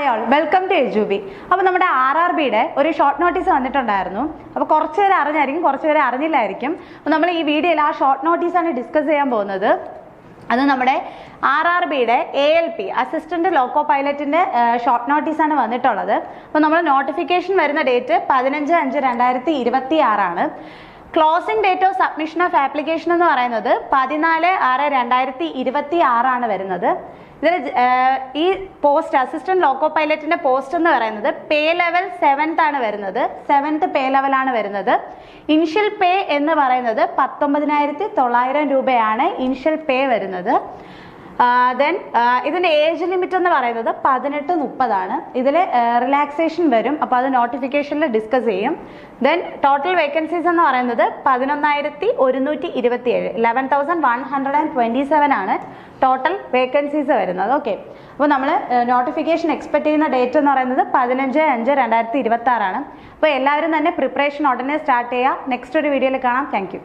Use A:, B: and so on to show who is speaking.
A: Hi all, welcome to എജുബി. അപ്പോൾ നമ്മുടെ RRBയുടെ ഒരു ഷോർട്ട് നോട്ടീസ് വന്നിട്ടുണ്ടായിരുന്നു. അപ്പോൾ കുറച്ച് പേര് അറിഞ്ഞായിരിക്കും, കുറച്ച് പേര് അറിഞ്ഞില്ലായിരിക്കും. അപ്പോൾ നമ്മൾ ഈ വീഡിയോയിൽ ആ ഷോർട്ട് നോട്ടീസാണ് ഡിസ്കസ് ചെയ്യാൻ പോകുന്നത്. അത് നമ്മുടെ RRBയുടെ ALP അസിസ്റ്റന്റ് ലോക്കോ പൈലറ്റിന്റെ ഷോർട്ട് നോട്ടീസാണ് വന്നിട്ടുള്ളത്. അപ്പോൾ നമ്മൾ നോട്ടിഫിക്കേഷൻ വരുന്ന date 15/5/2026 closing date of submission of application എന്ന് പറയുന്നത് 14/6/2026 വരുന്നത്. ഇതിൽ ഈ പോസ്റ്റ് അസിസ്റ്റന്റ് ലോക്കോ പൈലറ്റിന്റെ പോസ്റ്റ് എന്ന് പറയുന്നത് പേ ലെവൽ 7th ആണ് വരുന്നത്. 7th പേ ലെവലാണ് വരുന്നത്. ഇനിഷ്യൽ പേ എന്ന് പറയുന്നത് 19,900 രൂപയാണ് ഇനിഷ്യൽ പേ വരുന്നത്. ദെൻ ഇതിന്റെ ഏജ് ലിമിറ്റ് എന്ന് പറയുന്നത് 18-30 ആണ്. ഇതിൽ റിലാക്സേഷൻ വരും, അപ്പോൾ അത് നോട്ടിഫിക്കേഷനിൽ ഡിസ്കസ് ചെയ്യും. ദെൻ ടോട്ടൽ വേക്കൻസീസ് എന്ന് പറയുന്നത് 11,127 11,127 ആണ് ടോട്ടൽ വേക്കൻസീസ് വരുന്നത്. ഓക്കെ, അപ്പോൾ നമ്മൾ നോട്ടിഫിക്കേഷൻ എക്സ്പെക്ട് ചെയ്യുന്ന ഡേറ്റ് എന്ന് പറയുന്നത് 15/5/2026 ആണ്. അപ്പോൾ എല്ലാവരും തന്നെ പ്രിപ്പറേഷൻ ഉടനെ സ്റ്റാർട്ട് ചെയ്യുക. നെക്സ്റ്റ് ഒരു വീഡിയോയിൽ കാണാം. Thank you.